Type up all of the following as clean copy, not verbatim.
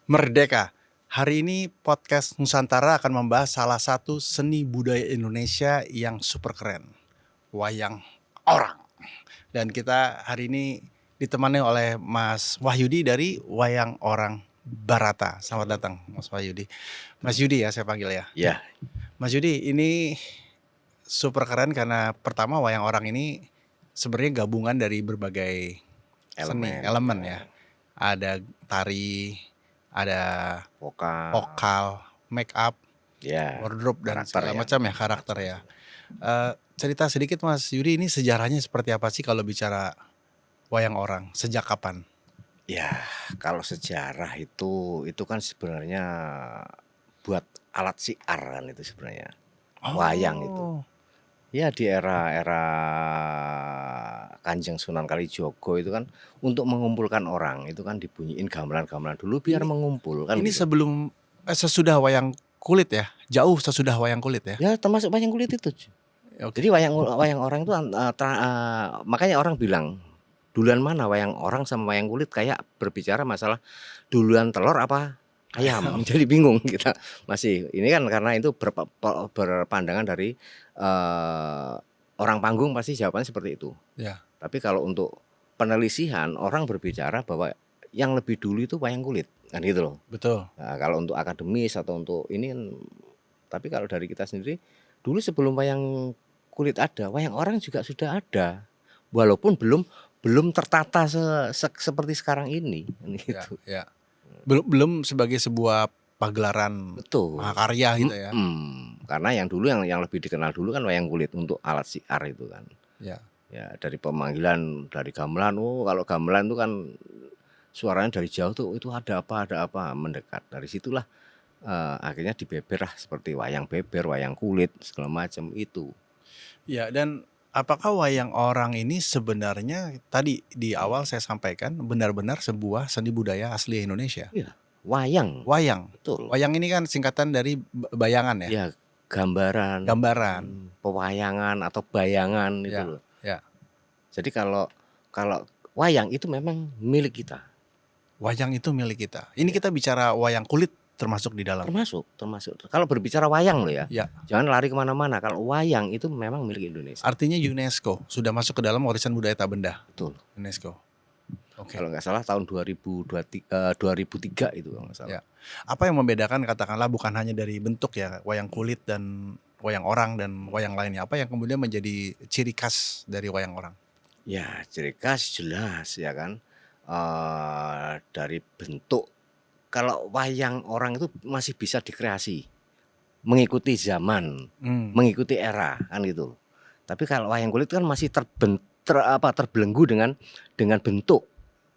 Merdeka. Hari ini podcast Nusantara akan membahas salah satu seni budaya Indonesia yang super keren, wayang orang. Dan kita hari ini ditemani oleh Mas Wahyudi dari Wayang Orang Barata. Selamat datang Mas Wahyudi. Mas Yudi ya saya panggil ya. Ya, Mas Yudi, ini super keren karena pertama wayang orang ini sebenarnya gabungan dari berbagai seni, elemen ya. Ada tari, ada vokal, make up, ya, wardrobe dan karakter segala ya. macam ya, karakter ya. Cerita sedikit Mas Yudi, ini sejarahnya seperti apa sih kalau bicara wayang orang? Sejak kapan? Ya, kalau sejarah itu kan sebenarnya buat alat siar kan itu sebenarnya. Wayang itu. Oh, Ya di era-era Kanjeng Sunan Kalijogo itu kan untuk mengumpulkan orang itu kan dibunyiin gamelan-gamelan dulu biar Ini- mengumpul kan ini gitu. sebelum sesudah wayang kulit ya? Jauh sesudah wayang kulit ya? Ya termasuk wayang kulit itu. Oke. Jadi wayang orang itu makanya orang bilang duluan mana wayang orang sama wayang kulit, kayak berbicara masalah duluan telur apa ayam. Jadi bingung kita masih. Ini kan karena itu berpandangan dari orang panggung pasti jawabannya seperti itu. Ya, Tapi kalau untuk penelitian orang berbicara bahwa yang lebih dulu itu wayang kulit kan gitu loh. betul. Nah, kalau untuk akademis atau untuk ini kan, tapi kalau dari kita sendiri dulu sebelum wayang kulit ada, wayang orang juga sudah ada. Walaupun belum tertata seperti sekarang ini kan Ya, gitu. ya. Belum sebagai sebuah pagelaran Betul. mahakarya gitu ya. Karena yang dulu yang lebih dikenal dulu kan wayang kulit untuk alat siar itu kan. Ya. Ya dari pemanggilan dari gamelan, kalau gamelan itu kan suaranya dari jauh tuh itu ada apa mendekat. Dari situlah akhirnya dibeber lah seperti wayang beber, wayang kulit segala macam itu. Ya, dan apakah wayang orang ini sebenarnya tadi di awal saya sampaikan benar-benar sebuah seni budaya asli Indonesia? Iya, wayang, Wayang. betul. Wayang ini kan singkatan dari bayangan ya? Ya gambaran, Gambaran. pewayangan atau bayangan itu Ya, loh. ya. Jadi kalau kalau wayang itu memang milik kita. Wayang itu milik kita. Ini kita bicara wayang kulit termasuk di dalam. Termasuk. Kalau berbicara wayang loh ya, Ya, jangan lari kemana-mana. Kalau wayang itu memang milik Indonesia. artinya UNESCO sudah masuk ke dalam warisan budaya tak benda. Betul. UNESCO. Oke. Kalau nggak salah tahun 2003 itu kalau nggak salah. Ya. Apa yang membedakan katakanlah bukan hanya dari bentuk ya, wayang kulit dan wayang orang dan wayang lainnya. Apa yang kemudian menjadi ciri khas dari wayang orang? Ya ciri khas jelas ya kan. Dari bentuk, kalau wayang orang itu masih bisa dikreasi, mengikuti zaman, mengikuti era kan gitu. Tapi kalau wayang kulit kan masih terbelenggu dengan bentuk.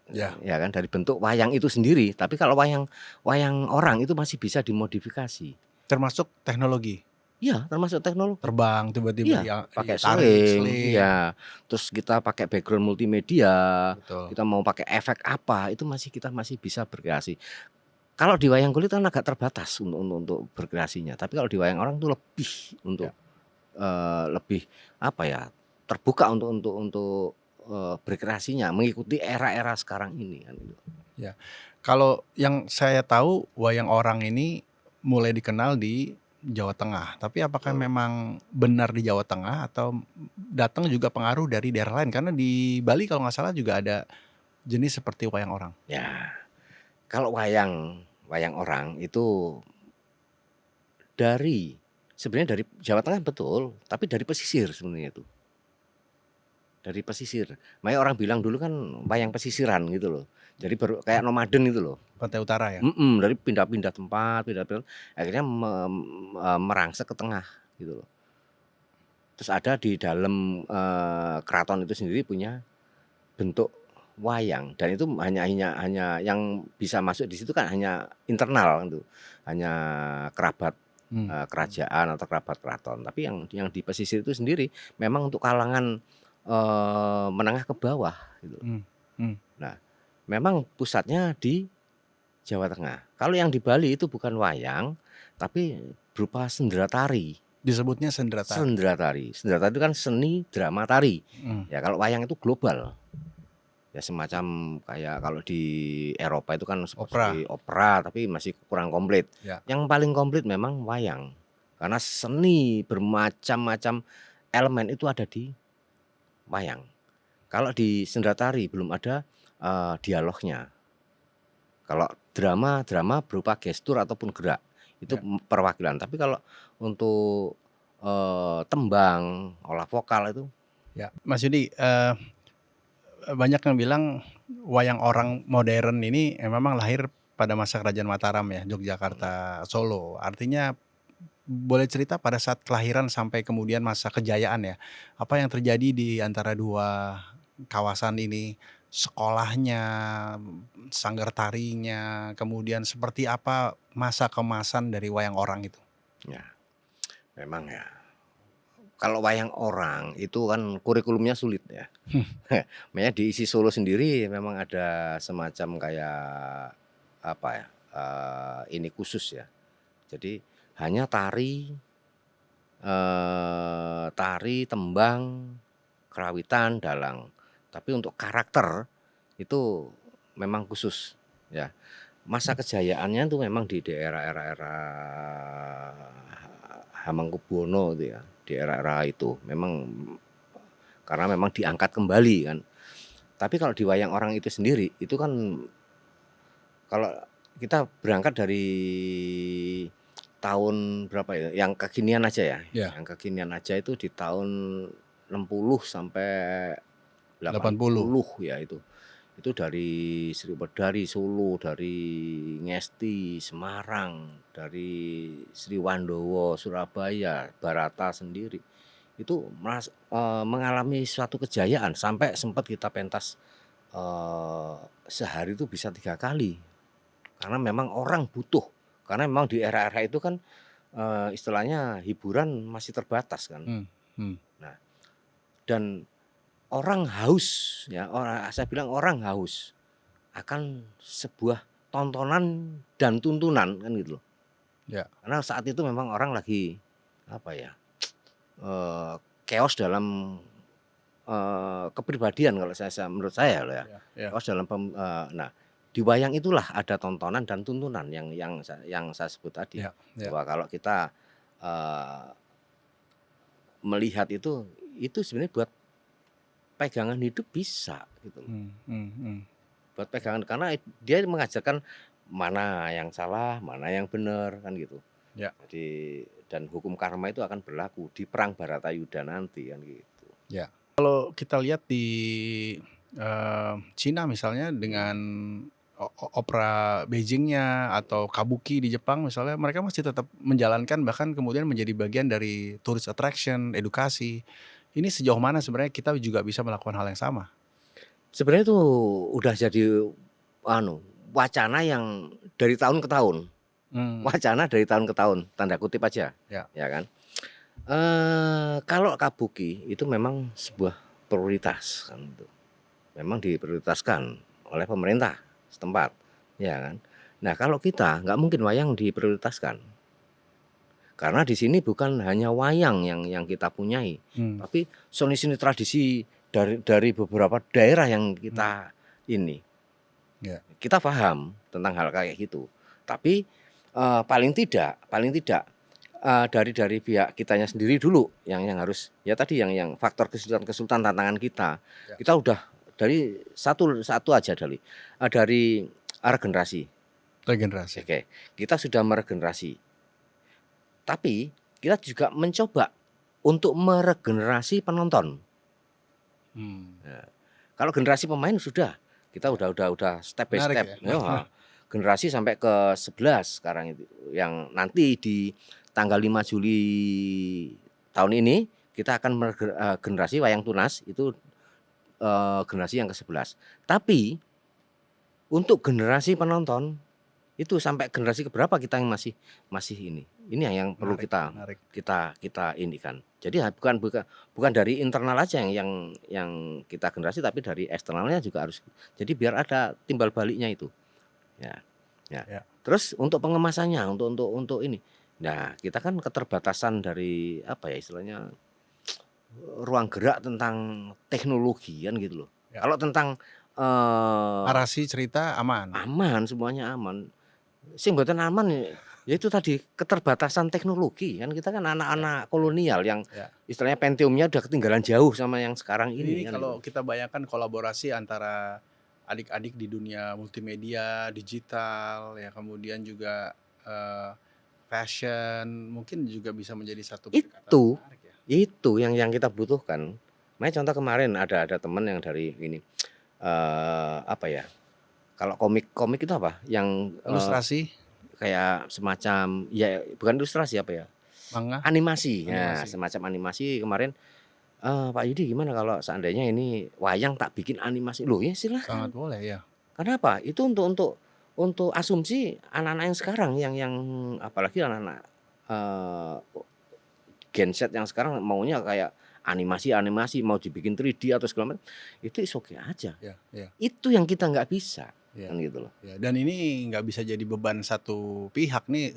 Ya. Ya kan, dari bentuk wayang itu sendiri. Tapi kalau wayang orang itu masih bisa dimodifikasi. Termasuk teknologi. Iya, termasuk teknologi. Terbang tiba-tiba Iya, pakai tarik, sling, ya. Terus kita pakai background multimedia, Betul. kita mau pakai efek apa, itu kita masih bisa berkreasi. Kalau di wayang kulit kan agak terbatas untuk berkreasinya. Tapi kalau di wayang orang itu lebih untuk lebih apa ya, terbuka untuk berkreasinya, mengikuti era-era sekarang ini kan gitu. Ya. Kalau yang saya tahu wayang orang ini mulai dikenal di Jawa Tengah. Tapi apakah memang benar di Jawa Tengah atau datang juga pengaruh dari daerah lain? Karena di Bali kalau nggak salah juga ada jenis seperti wayang orang. Ya, kalau wayang orang itu sebenarnya dari Jawa Tengah betul, tapi dari pesisir sebenarnya itu. Dari pesisir. Makanya orang bilang dulu kan wayang pesisiran gitu loh. Jadi kayak nomaden itu loh. Pantai Utara ya? Dari pindah-pindah tempat, akhirnya merangsek ke tengah gitu loh. Terus ada di dalam keraton itu sendiri punya bentuk wayang, dan itu hanya yang bisa masuk di situ kan hanya internal gitu. Hanya kerabat kerajaan atau kerabat keraton. Tapi yang di pesisir itu sendiri memang untuk kalangan menengah ke bawah gitu. Nah, memang pusatnya di Jawa Tengah. Kalau yang di Bali itu bukan wayang, tapi berupa sendera tari. Disebutnya sendera tari. Sendera tari. Sendera tari itu kan seni drama tari. Ya kalau wayang itu global. ya semacam kayak kalau di Eropa itu kan Opera. seperti opera tapi masih kurang komplit. Ya. Yang paling komplit memang wayang. Karena seni bermacam-macam elemen itu ada di wayang. Kalau di senda tari belum ada dialognya. Kalau drama berupa gestur ataupun gerak itu Ya. perwakilan. Tapi kalau untuk tembang, olah vokal itu Ya, Mas Yudi, banyak yang bilang wayang orang modern ini memang lahir pada masa Kerajaan Mataram ya, Yogyakarta, Solo. Artinya boleh cerita pada saat kelahiran sampai kemudian masa kejayaan ya, apa yang terjadi di antara dua kawasan ini? Sekolahnya, sanggar tarinya, kemudian seperti apa masa kemasan dari wayang orang itu? ya memang ya. Kalau wayang orang itu kan kurikulumnya sulit ya. Makanya di isi Solo sendiri memang ada semacam kayak apa ya, ini khusus ya. Jadi hanya tari, tembang, kerawitan, dalang. Tapi untuk karakter itu memang khusus ya. Masa kejayaannya itu memang di era-era Hamengkubuwono itu ya, di era-era itu memang karena memang diangkat kembali kan. Tapi kalau di wayang orang itu sendiri itu kan kalau kita berangkat dari tahun berapa ya, yang kekinian aja ya. Ya. Yang kekinian aja itu di tahun 60 sampai 80. 80 ya itu. Itu dari dari Solo, dari Ngesti, Semarang, dari Sriwandowo, Surabaya, Barata sendiri. Itu mengalami suatu kejayaan sampai sempat kita pentas sehari itu bisa 3 kali. Karena memang orang butuh. Karena memang di era-era itu kan istilahnya hiburan masih terbatas kan. Nah, dan orang haus ya, saya bilang orang haus akan sebuah tontonan dan tuntunan kan gitu loh. Ya. Karena saat itu memang orang lagi apa ya, chaos dalam kepribadian kalau menurut saya loh ya. Ya. Chaos dalam nah di wayang itulah ada tontonan dan tuntunan yang saya sebut tadi. Ya. Bahwa kalau kita melihat itu sebenarnya buat pegangan hidup bisa gitu loh. Buat pegangan karena dia mengajarkan mana yang salah, mana yang benar kan gitu. Ya. Jadi dan hukum karma itu akan berlaku di perang Baratayuda nanti kan gitu. Ya. Kalau kita lihat di Cina misalnya dengan opera Beijing-nya atau kabuki di Jepang misalnya, mereka masih tetap menjalankan bahkan kemudian menjadi bagian dari tourist attraction, edukasi. Ini sejauh mana sebenarnya kita juga bisa melakukan hal yang sama? Sebenarnya itu udah jadi wacana yang dari tahun ke tahun. Wacana dari tahun ke tahun, tanda kutip aja. Ya kan? Kalau kabuki itu memang sebuah prioritas kan itu. Memang diprioritaskan oleh pemerintah setempat, ya kan. Nah kalau kita nggak mungkin wayang diprioritaskan, karena di sini bukan hanya wayang yang kita punyai, tapi seni tradisi dari beberapa daerah yang kita ini, kita paham tentang hal kayak gitu. Tapi paling tidak dari pihak kitanya sendiri dulu yang harus ya tadi yang faktor kesulitan tantangan kita udah dari satu aja dari regenerasi. Oke, kita sudah meregenerasi. Tapi kita juga mencoba untuk meregenerasi penonton. Nah, kalau generasi pemain sudah kita udah step by step. Ya. Generasi sampai ke 11 sekarang itu yang nanti di tanggal 5 Juli tahun ini kita akan generasi wayang tunas itu generasi yang ke-11. Tapi untuk generasi penonton itu sampai generasi keberapa kita yang masih ini. Ini yang perlu kita ini kan. Jadi bukan dari internal aja yang kita generasi tapi dari eksternalnya juga harus. Jadi biar ada timbal baliknya itu. Ya. Terus untuk pengemasannya untuk ini. Nah, kita kan keterbatasan dari apa ya istilahnya ruang gerak tentang teknologi kan gitu loh. Ya. Kalau tentang Narasi cerita aman. aman, semuanya aman. Sing mboten aman ya itu tadi keterbatasan teknologi, kan kita kan Ya. anak-anak kolonial yang Ya. istilahnya Pentium-nya udah ketinggalan jauh sama yang sekarang Ini ini kan gitu. kalau kita bayangkan kolaborasi antara adik-adik di dunia multimedia, digital, ya kemudian juga fashion, mungkin juga bisa menjadi satu pendekatan Itu menarik ya. itu yang kita butuhkan. Makanya contoh kemarin ada teman yang dari ini apa ya? Kalau komik itu apa? Yang Ilustrasi, kayak semacam ya bukan ilustrasi apa ya? manga, Animasi. Ya, animasi. semacam animasi kemarin Pak Yudi gimana kalau seandainya ini wayang tak bikin animasi? Loh ya Sangat silahkan. boleh ya. Kenapa? Itu untuk asumsi anak-anak yang sekarang yang apalagi anak-anak Gen Z yang sekarang maunya kayak animasi mau dibikin 3D atau segala macam, itu is okay aja. Ya, ya, Itu yang kita nggak bisa, ya, kan gitu loh. ya. Dan ini nggak bisa jadi beban satu pihak nih,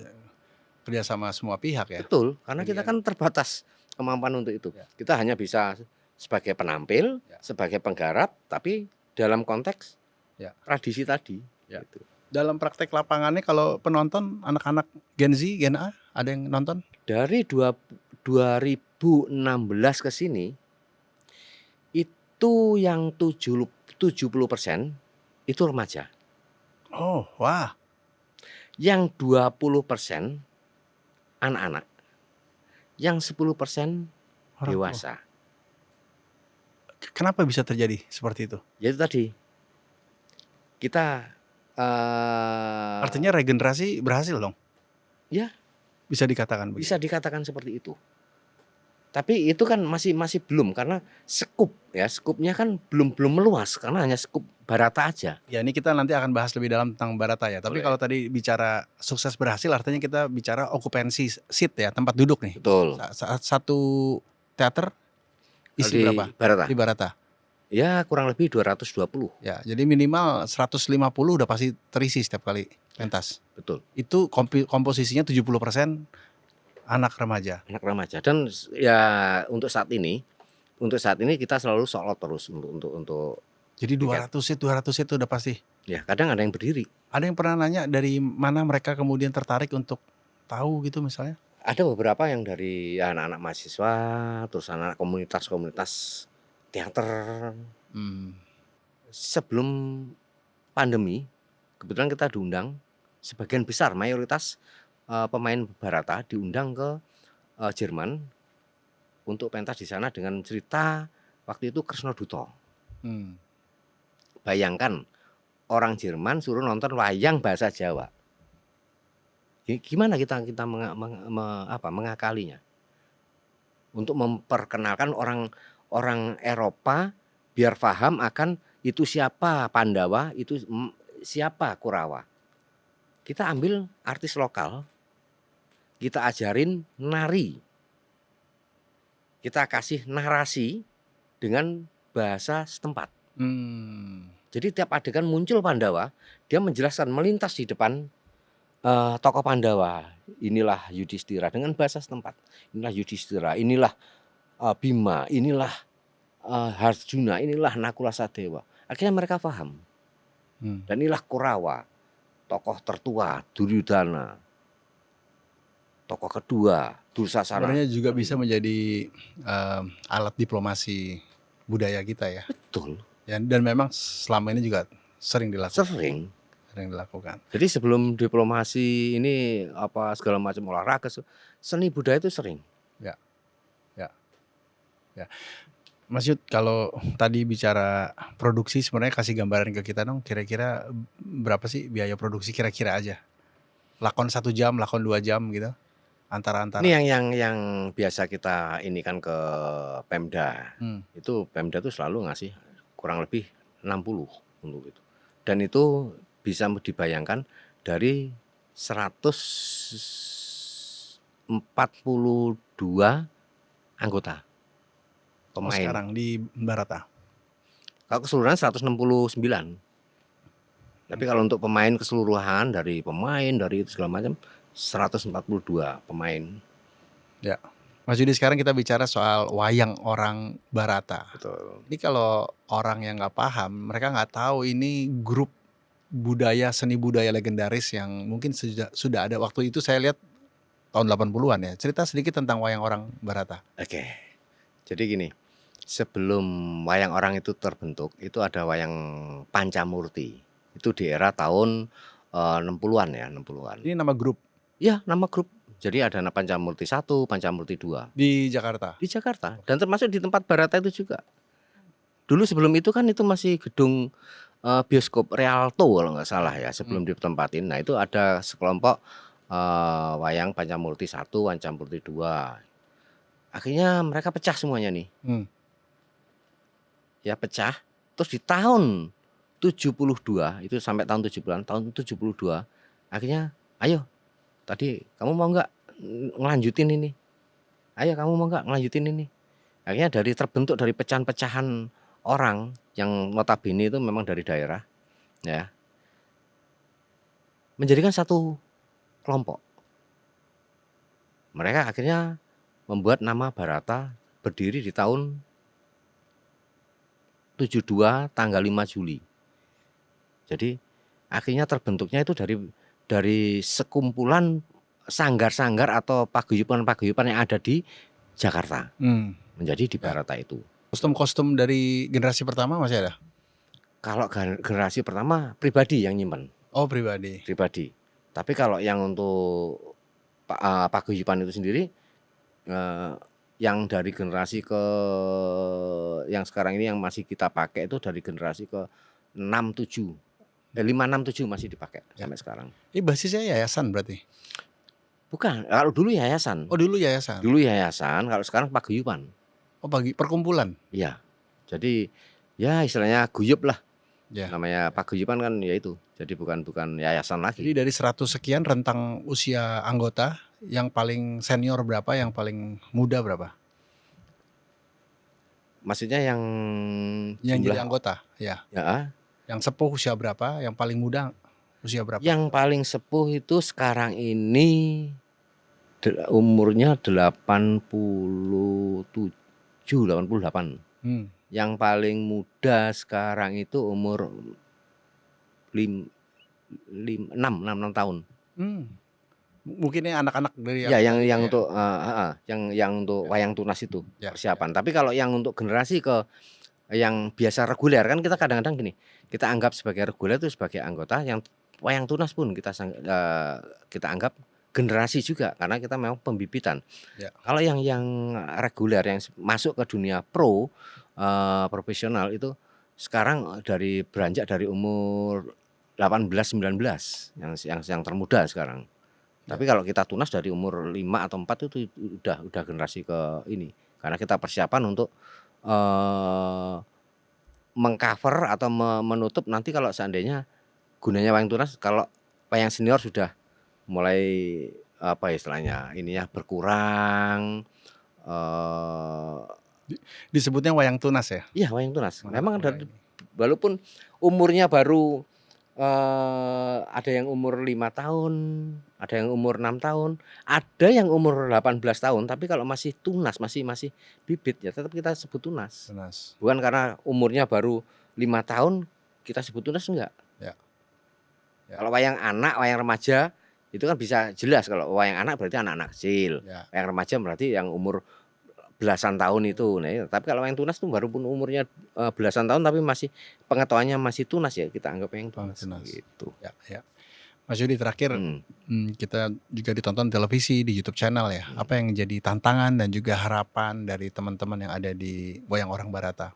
kerjasama semua pihak ya. Betul, karena kita Bagian, kan terbatas kemampuan untuk itu. ya, Kita hanya bisa sebagai penampil, ya, sebagai penggarap, tapi dalam konteks ya, tradisi tadi, ya. gitu. Dalam praktek lapangannya kalau penonton anak-anak Gen Z, Gen A, ada yang nonton? Dari 2016 ke sini, itu yang 70% itu remaja. Oh, wah, Yang 20% anak-anak. Yang 10% orang tua. dewasa. Kenapa bisa terjadi seperti itu? Jadi tadi, kita Artinya regenerasi berhasil dong? ya Bisa dikatakan begitu? bisa dikatakan seperti itu. Tapi itu kan masih belum karena skupnya kan belum meluas karena hanya skup Barata aja. Ya, ini kita nanti akan bahas lebih dalam tentang Barata ya. Tapi Boleh. kalau tadi bicara sukses berhasil, artinya kita bicara okupansi seat ya, tempat duduk nih. Betul. Satu teater isi Di berapa Barata. di Barata? Ya kurang lebih 220. Ya, jadi minimal 150 udah pasti terisi setiap kali pentas. Betul. Itu komposisinya 70% anak remaja. Anak remaja dan ya untuk saat ini kita selalu sold out terus untuk Jadi tiket. 200 seat udah pasti. Ya kadang ada yang berdiri. Ada yang pernah nanya dari mana mereka kemudian tertarik untuk tahu gitu misalnya? Ada beberapa yang dari anak-anak mahasiswa, terus anak komunitas-komunitas teater. Sebelum pandemi, kebetulan kita diundang, sebagian besar mayoritas pemain Barata diundang ke Jerman untuk pentas di sana dengan cerita waktu itu Kresna Duto. Bayangkan orang Jerman suruh nonton wayang bahasa Jawa. Gimana kita mengakalinya? Untuk memperkenalkan orang Eropa biar paham akan itu siapa Pandawa, itu siapa Kurawa. Kita ambil artis lokal, kita ajarin nari, kita kasih narasi dengan bahasa setempat. Jadi tiap adegan muncul Pandawa, dia menjelaskan melintas di depan tokoh Pandawa. Inilah Yudhistira dengan bahasa setempat. Inilah Yudhistira, inilah Bima, inilah Harjuna, inilah Nakula Sadewa. Akhirnya mereka paham. Dan inilah Kurawa, tokoh tertua Duryudana, tokoh kedua Dursasana. Sebenarnya juga bisa menjadi alat diplomasi budaya kita ya. Betul. Ya, dan memang selama ini juga sering dilakukan. Sering dilakukan. Jadi sebelum diplomasi ini apa segala macam olahraga, seni budaya itu sering. Ya, ya, ya. Mas Yud, kalau tadi bicara produksi sebenarnya kasih gambaran ke kita dong, kira-kira berapa sih biaya produksi kira-kira aja? Lakon 1 jam, lakon 2 jam gitu? Antara-antara. Ini yang biasa kita ini kan ke Pemda. Itu Pemda tuh selalu ngasih kurang lebih 60 untuk itu. Dan itu bisa dibayangkan dari 142 anggota pemain. Sekarang di Barata. Kalau keseluruhan 169. Tapi kalau untuk pemain keseluruhan dari itu segala macam 142 pemain. Ya. Mas Yudi, sekarang kita bicara soal wayang orang Barata. Betul. Ini kalau orang yang nggak paham, mereka nggak tahu ini grup budaya, seni budaya legendaris yang mungkin sudah ada waktu itu. Saya lihat tahun 80-an ya. Cerita sedikit tentang wayang orang Barata. Oke. Jadi gini, sebelum wayang orang itu terbentuk, itu ada wayang Pancamurti. Itu di era tahun 60-an ya, 60-an. Ini nama grup Ya, nama grup. Jadi ada Pancamurti 1, Pancamurti 2 di Jakarta. di Jakarta dan termasuk di tempat Barata itu juga. Dulu sebelum itu kan itu masih gedung bioskop Rialto kalau nggak salah ya, sebelum ditempatin. Nah, itu ada sekelompok wayang Pancamurti 1, Pancamurti 2. Akhirnya mereka pecah semuanya nih. Ya pecah. Terus di tahun 72 itu sampai tahun 70-an, tahun 72 akhirnya ayo tadi kamu mau nggak ngelanjutin ini? Ayo kamu mau nggak ngelanjutin ini? Akhirnya terbentuk dari pecahan-pecahan orang yang notabene itu memang dari daerah, ya, menjadikan satu kelompok. Mereka akhirnya membuat nama Barata berdiri di tahun 72 tanggal 5 Juli. Jadi akhirnya terbentuknya itu dari sekumpulan sanggar-sanggar atau paguyuban-paguyuban yang ada di Jakarta. Menjadi di Barata itu. Kostum-kostum dari generasi pertama masih ada? Kalau generasi pertama pribadi yang nyimpen. Oh, pribadi. Pribadi. Tapi kalau yang untuk paguyuban itu sendiri yang dari generasi ke yang sekarang ini yang masih kita pakai itu dari generasi ke 67. 567 masih dipakai sampai sekarang. Ini basisnya yayasan berarti? Bukan, kalau dulu yayasan. Oh, dulu yayasan. Dulu yayasan, kalau sekarang paguyuban. Oh, perkumpulan. Iya. Jadi ya istilahnya guyup lah. Ya. Namanya paguyuban kan ya itu. Jadi bukan yayasan lagi. Jadi dari 100 sekian rentang usia anggota, yang paling senior berapa, yang paling muda berapa? Maksudnya yang jadi anggota, ya. Ya. Yang sepuh usia berapa, yang paling muda usia berapa? Yang paling sepuh itu sekarang ini umurnya 87, 88. Yang paling muda sekarang itu umur 6 tahun. Mungkin ini anak-anak dari ya yang untuk yang untuk wayang tunas itu persiapan. Tapi kalau yang untuk generasi ke yang biasa reguler kan kita kadang-kadang gini, kita anggap sebagai reguler itu sebagai anggota, yang wayang tunas pun kita anggap generasi juga karena kita memang pembibitan. Kalau yang reguler yang masuk ke dunia profesional itu sekarang beranjak dari umur 18-19 yang termuda sekarang. Tapi kalau kita tunas dari umur 5 atau 4 itu udah generasi ke ini. Karena kita persiapan untuk mengcover atau menutup nanti kalau seandainya gunanya wayang tunas, kalau wayang senior sudah mulai istilahnya ininya berkurang. Disebutnya wayang tunas ya? Iya, wayang tunas. Memang walaupun umurnya baru ada yang umur 5 tahun, ada yang umur 6 tahun, ada yang umur 18 tahun, tapi kalau masih tunas, masih bibit ya tetap kita sebut tunas. Bukan karena umurnya baru 5 tahun kita sebut tunas, enggak. Kalau wayang anak, wayang remaja itu kan bisa jelas. Kalau wayang anak berarti anak-anak kecil. Wayang remaja berarti yang umur belasan tahun itu. Nah, tapi kalau wayang tunas tuh baru pun umurnya belasan tahun tapi masih pengetahuannya masih tunas, ya kita anggap yang tunas. Gitu. Ya. Mas Yudi, terakhir kita juga ditonton televisi di YouTube channel ya. Apa yang jadi tantangan dan juga harapan dari teman-teman yang ada di wayang orang Barata?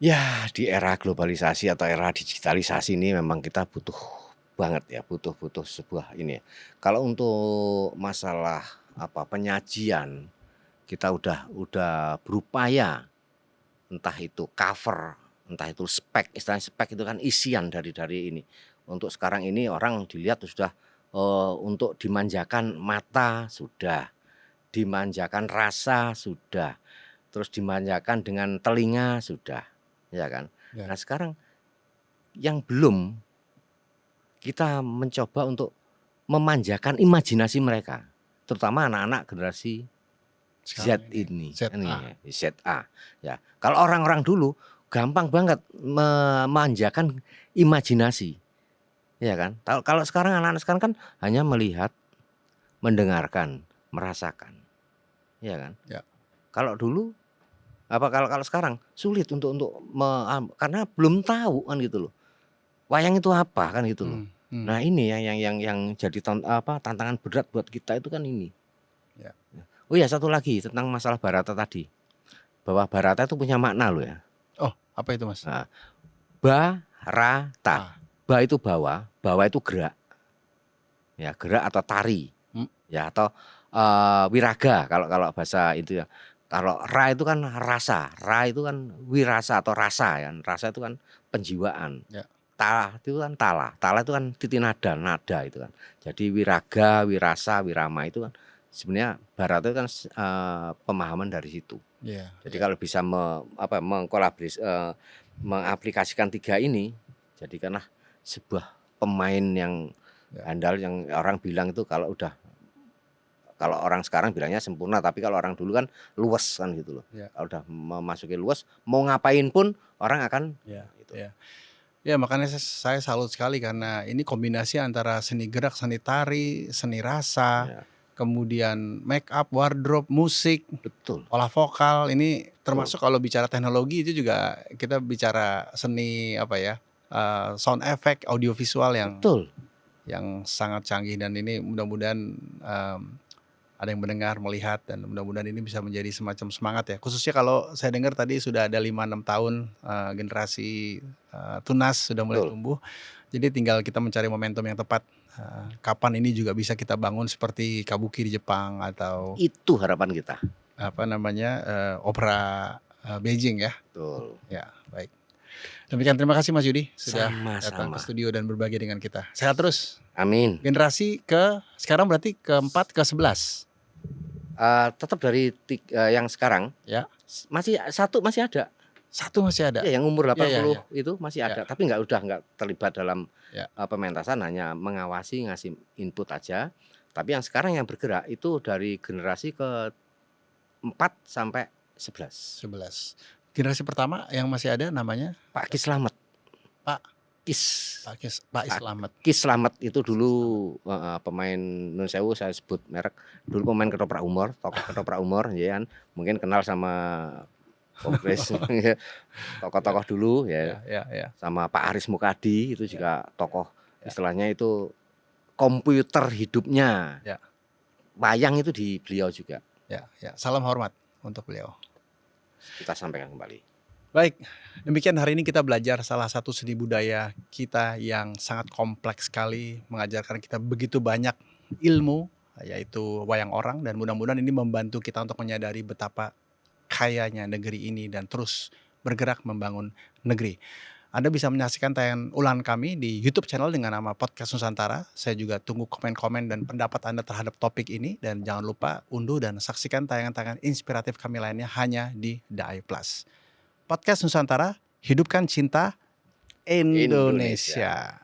Ya, di era globalisasi atau era digitalisasi ini memang kita butuh banget ya, butuh sebuah ini ya. Kalau untuk masalah penyajian, kita udah berupaya, entah itu cover, entah itu spek. Istilahnya spek itu kan isian dari ini. Untuk sekarang ini orang dilihat sudah untuk dimanjakan mata sudah, dimanjakan rasa sudah, terus dimanjakan dengan telinga sudah, ya kan. Nah sekarang yang belum, kita mencoba untuk memanjakan imajinasi mereka, terutama anak-anak generasi sekarang ini, ZA. ZA. Ya, kalau orang-orang dulu gampang banget memanjakan imajinasi, ya kan? Kalau sekarang anak-anak sekarang kan hanya melihat, mendengarkan, merasakan, ya kan? Ya. Kalau dulu kalau sekarang sulit untuk karena belum tahu kan gitu loh. Wayang itu apa kan gitu loh. Nah ini yang jadi tantangan berat buat kita itu kan ini. Ya. Oh ya satu lagi tentang masalah Barata tadi, bahwa Barata itu punya makna loh ya. Oh apa itu Mas? Nah, Barata, ba itu bawa itu gerak, ya gerak atau tari, ya atau wiraga kalau bahasa itu ya. Kalau ra itu kan rasa, ra itu kan wirasa atau rasa ya. Rasa itu kan penjiwaan. Ya. Tala itu kan tala itu kan titik nada itu kan. Jadi wiraga, wirasa, wirama itu kan sebenarnya Barat itu kan pemahaman dari situ. Yeah, jadi kalau bisa mengaplikasikan tiga ini, jadikanlah sebuah pemain yang handal, yang orang bilang itu kalau orang sekarang bilangnya sempurna, tapi kalau orang dulu kan luwes kan gitu loh. Kalau udah memasuki luwes, mau ngapain pun orang akan gitu. Ya makanya saya salut sekali karena ini kombinasi antara seni gerak, seni tari, seni rasa, kemudian make up, wardrobe, musik, betul, olah vokal. Ini termasuk kalau bicara teknologi itu juga kita bicara seni sound effect, audiovisual yang sangat canggih, dan ini mudah-mudahan ada yang mendengar, melihat, dan mudah-mudahan ini bisa menjadi semacam semangat ya. Khususnya kalau saya dengar tadi sudah ada 5-6 tahun generasi tunas sudah mulai tumbuh. Jadi tinggal kita mencari momentum yang tepat. Kapan ini juga bisa kita bangun seperti kabuki di Jepang atau itu harapan kita. Opera Beijing ya. Betul. Ya, baik. Demikian, terima kasih Mas Yudi sudah Sama-sama datang ke studio dan berbagi dengan kita. Sehat terus. Amin. Generasi sekarang berarti keempat, ke-11. Tetap dari yang sekarang ya masih ada. Satu masih ada. Ya, yang umur 80 ya. itu masih ada, tapi nggak terlibat dalam pementasan, hanya mengawasi, ngasih input aja. Tapi yang sekarang yang bergerak itu dari generasi ke-4 sampai 11. Generasi pertama yang masih ada namanya Pak Kis Slamet. Pak Kis Slamet itu dulu pemain Nun Sewu, saya sebut merek, dulu pemain ketoprak umur, tokoh ketoprak umur, ya kan. Mungkin kenal sama Kompres, tokoh-tokoh dulu ya. Sama Pak Aris Mukadi itu juga tokoh, istilahnya itu komputer hidupnya. Wayang itu di beliau juga. Salam hormat untuk beliau. Kita sampaikan kembali. Baik, demikian hari ini kita belajar salah satu seni budaya kita yang sangat kompleks sekali, mengajarkan kita begitu banyak ilmu, yaitu wayang orang, dan mudah-mudahan ini membantu kita untuk menyadari betapa kayanya negeri ini dan terus bergerak membangun negeri. Anda bisa menyaksikan tayangan ulangan kami di YouTube channel dengan nama Podcast Nusantara. Saya juga tunggu komen-komen dan pendapat Anda terhadap topik ini, dan jangan lupa unduh dan saksikan tayangan-tayangan inspiratif kami lainnya hanya di The iPlus. Podcast Nusantara, hidupkan cinta Indonesia.